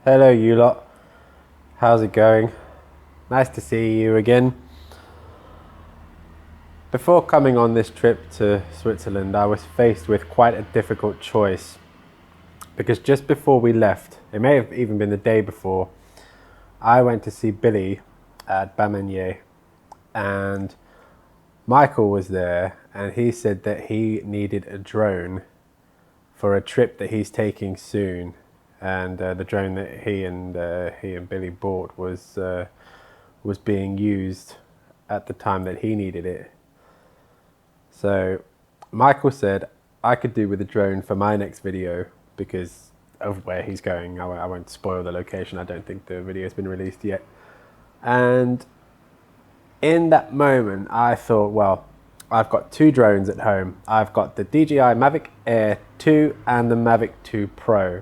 Hello, you lot. How's it going? Nice to see you again. Before coming on this trip to Switzerland, I was faced with quite a difficult choice because just before we left, it may have even been the day before, I went to see Billy at Bamenier, and Michael was there, and he said that he needed a drone for a trip that he's taking soon. And the drone that he and Billy bought was being used at the time that he needed it. So Michael said I could do with a drone for my next video because of where he's going. I won't spoil the location. I don't think the video has been released yet. And in that moment, I thought, well, I've got two drones at home. I've got the DJI Mavic Air 2 and the Mavic 2 Pro.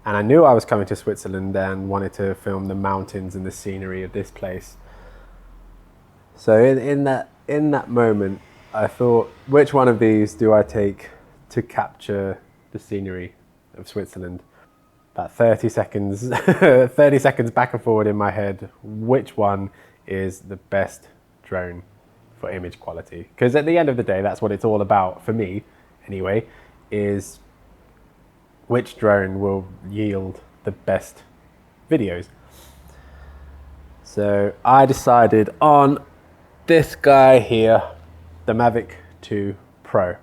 And I knew I was coming to Switzerland and wanted to film the mountains and the scenery of this place. So in that moment, I thought, which one of these do I take to capture the scenery of Switzerland? About 30 seconds, 30 seconds back and forward in my head, which one is the best drone for image quality? Because at the end of the day, that's what it's all about, for me anyway, is which drone will yield the best videos. So I decided on this guy here, the Mavic 2 Pro.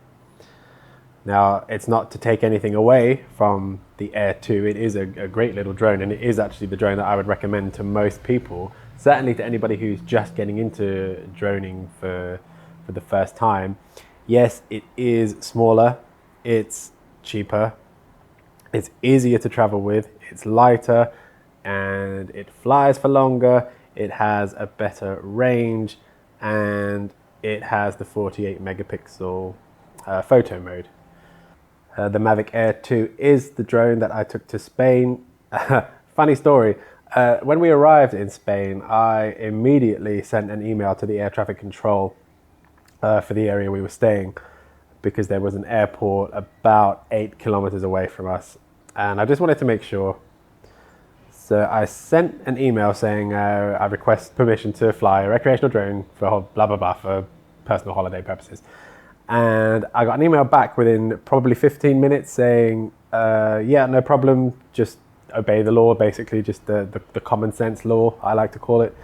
Now, it's not to take anything away from the Air 2. It is a great little drone, and it is actually the drone that I would recommend to most people, certainly to anybody who's just getting into droning for the first time. Yes, it is smaller, it's cheaper, it's easier to travel with, it's lighter, and it flies for longer, it has a better range, and it has the 48 megapixel photo mode. The Mavic Air 2 is the drone that I took to Spain. Funny story, when we arrived in Spain, I immediately sent an email to the air traffic control for the area we were staying, because there was an airport about 8 kilometers away from us. And I just wanted to make sure. So I sent an email saying I request permission to fly a recreational drone for blah, blah, blah, for personal holiday purposes. And I got an email back within probably 15 minutes saying, yeah, no problem, just obey the law, basically, just the common sense law, I like to call it.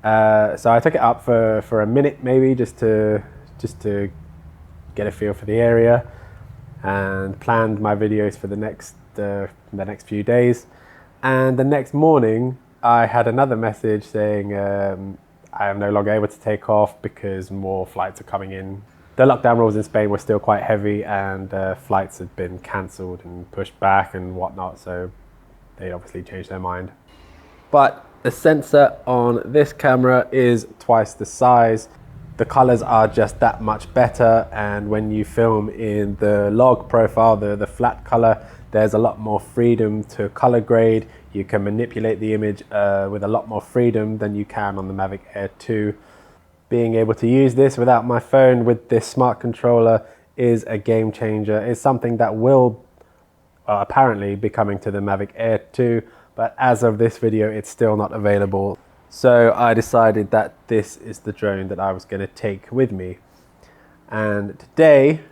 So I took it up for a minute maybe, just to get a feel for the area, and planned my videos for the next few days. And the next morning, I had another message saying I am no longer able to take off because more flights are coming in. The lockdown rules in Spain were still quite heavy, and flights had been cancelled and pushed back and whatnot, so they obviously changed their mind. But the sensor on this camera is twice the size. The colors are just that much better, and when you film in the log profile, the flat color, there's a lot more freedom to color grade. You can manipulate the image with a lot more freedom than you can on the Mavic Air 2. Being able to use this without my phone with this smart controller is a game changer. It's something that will apparently be coming to the Mavic Air 2, but as of this video, it's still not available. So I decided that this is the drone that I was going to take with me. And today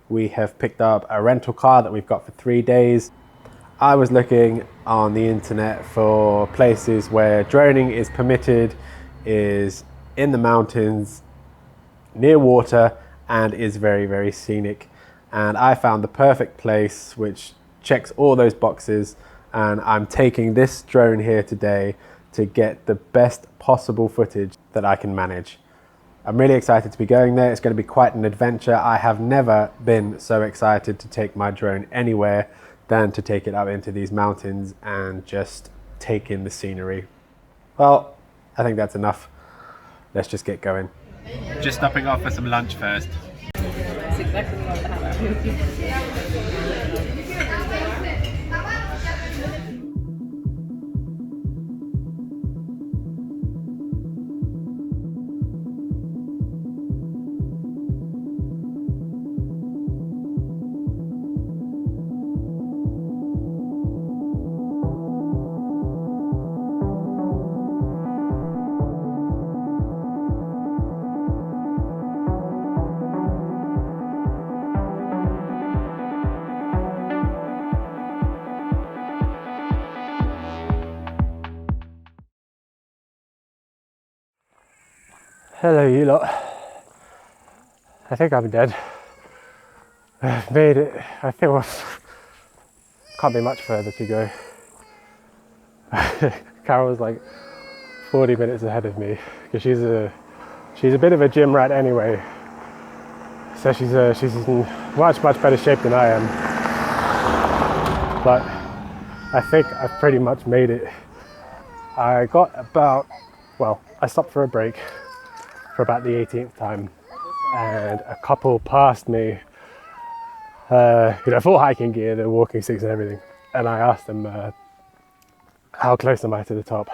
we have picked up a rental car that we've got for 3 days. I was looking on the internet for places where droning is permitted, is in the mountains, near water, and is very, very scenic. And I found the perfect place which checks all those boxes, and I'm taking this drone here today to get the best possible footage that I can manage. I'm really excited to be going there. It's going to be quite an adventure. I have never been so excited to take my drone anywhere than to take it out into these mountains and just take in the scenery. Well, I think that's enough. Let's just get going. Just stopping off for some lunch first. That's exactly what happened. Hello, you lot. I think I'm dead. I've made it. I feel can't be much further to go. Carol's like 40 minutes ahead of me because she's a bit of a gym rat anyway. So she's in much better shape than I am. But I think I've pretty much made it. I got about, well, I stopped for a break for about the 18th time, and a couple passed me, full hiking gear, the walking sticks and everything. And I asked them, how close am I to the top?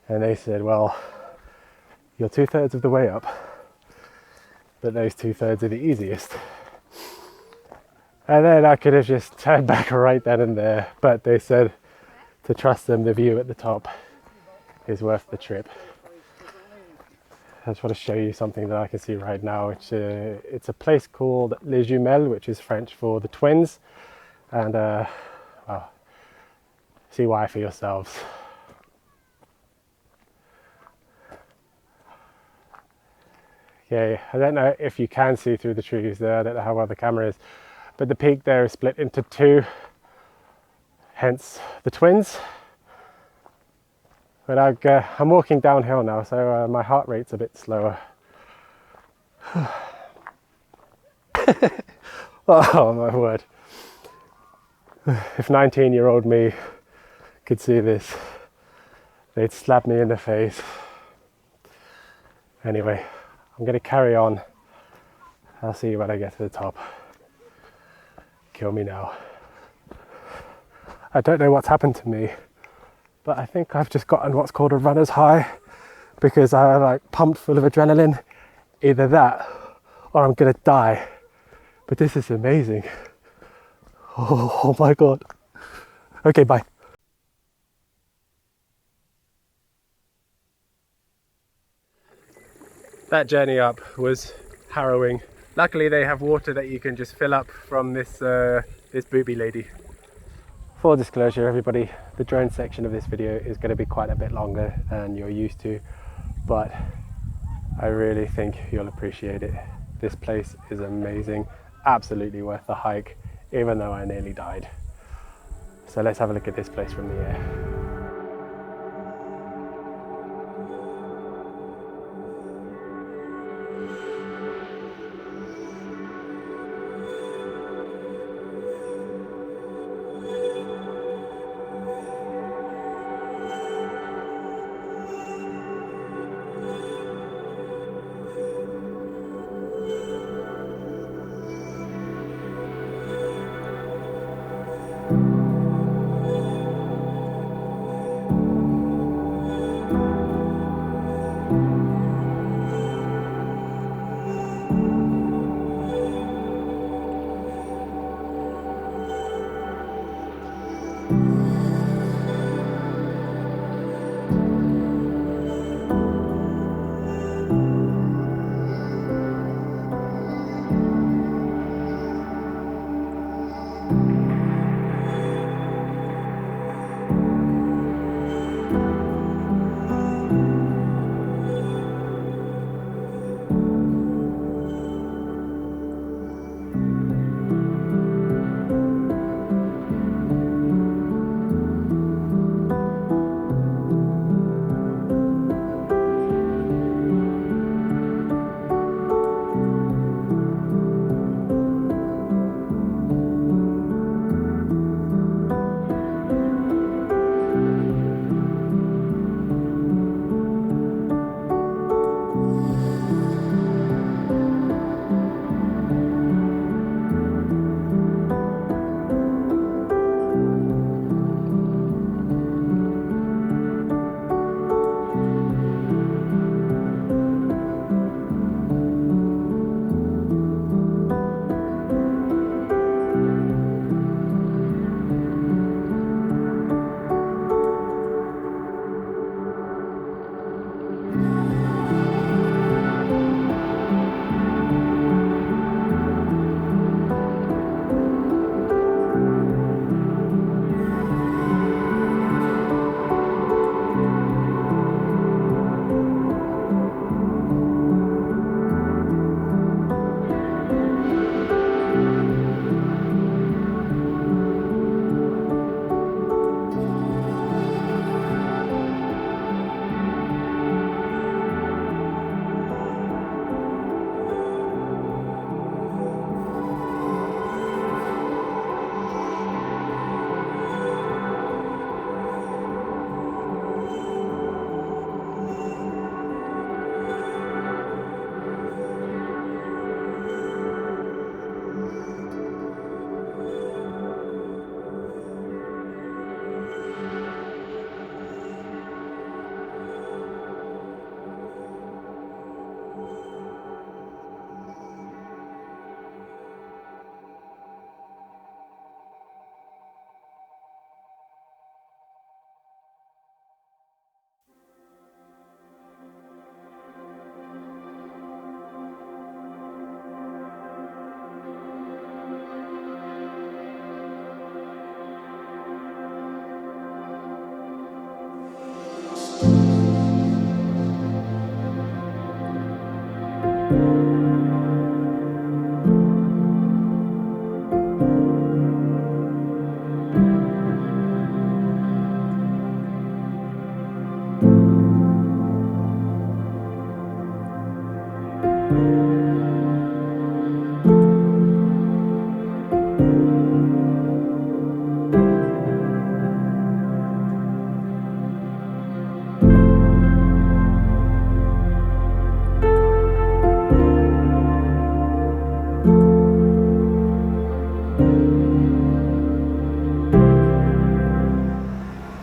And they said, well, you're 2/3 of the way up, but those 2/3 are the easiest. And then I could have just turned back right then and there, but they said to trust them, the view at the top is worth the trip. I just want to show you something that I can see right now. It's a place called Les Jumelles, which is French for the twins, and well, see why for yourselves. Okay, I don't know if you can see through the trees there, I don't know how well the camera is, but the peak there is split into two, hence the twins. But I'm walking downhill now, so my heart rate's a bit slower. Oh my word. If 19-year-old me could see this, they'd slap me in the face. Anyway, I'm going to carry on. I'll see you when I get to the top. Kill me now. I don't know what's happened to me, but I think I've just gotten what's called a runner's high, because I'm like pumped full of adrenaline. Either that or I'm going to die. But this is amazing. Oh my God. Okay, bye. That journey up was harrowing. Luckily they have water that you can just fill up from this booby lady. Full disclosure everybody, the drone section of this video is going to be quite a bit longer than you're used to, but I really think you'll appreciate it. This place is amazing, absolutely worth the hike, even though I nearly died. So let's have a look at this place from the air.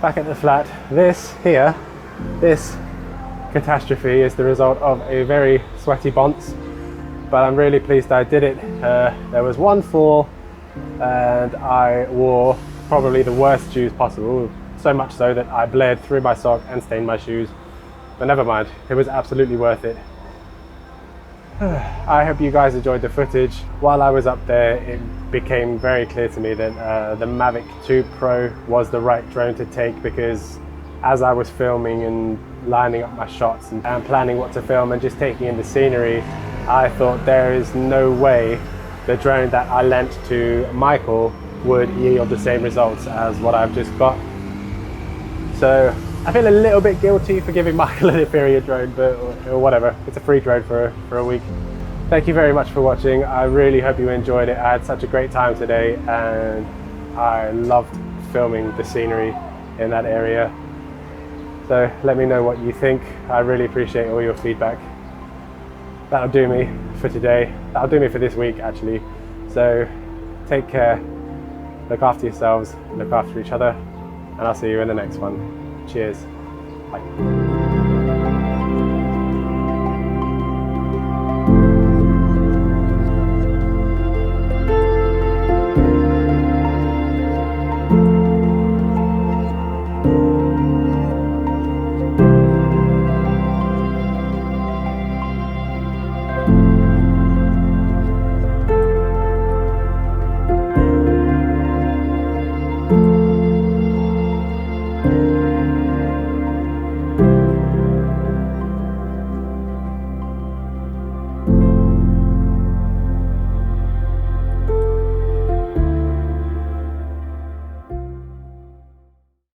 back at the flat. This here, this catastrophe is the result of a very sweaty bounce, but I'm really pleased I did it. There was one fall and I wore probably the worst shoes possible, so much so that I bled through my sock and stained my shoes, but never mind, it was absolutely worth it. I hope you guys enjoyed the footage. While I was up there, it became very clear to me that the Mavic 2 Pro was the right drone to take, because as I was filming and lining up my shots and planning what to film and just taking in the scenery, I thought there is no way the drone that I lent to Michael would yield the same results as what I've just got. So I feel a little bit guilty for giving Michael an inferior drone, but or whatever, it's a free drone for a week. Thank you very much for watching. I really hope you enjoyed it. I had such a great time today and I loved filming the scenery in that area. So let me know what you think. I really appreciate all your feedback. That'll do me for today. That'll do me for this week actually. So take care, look after yourselves, look after each other, and I'll see you in the next one. Cheers. Bye.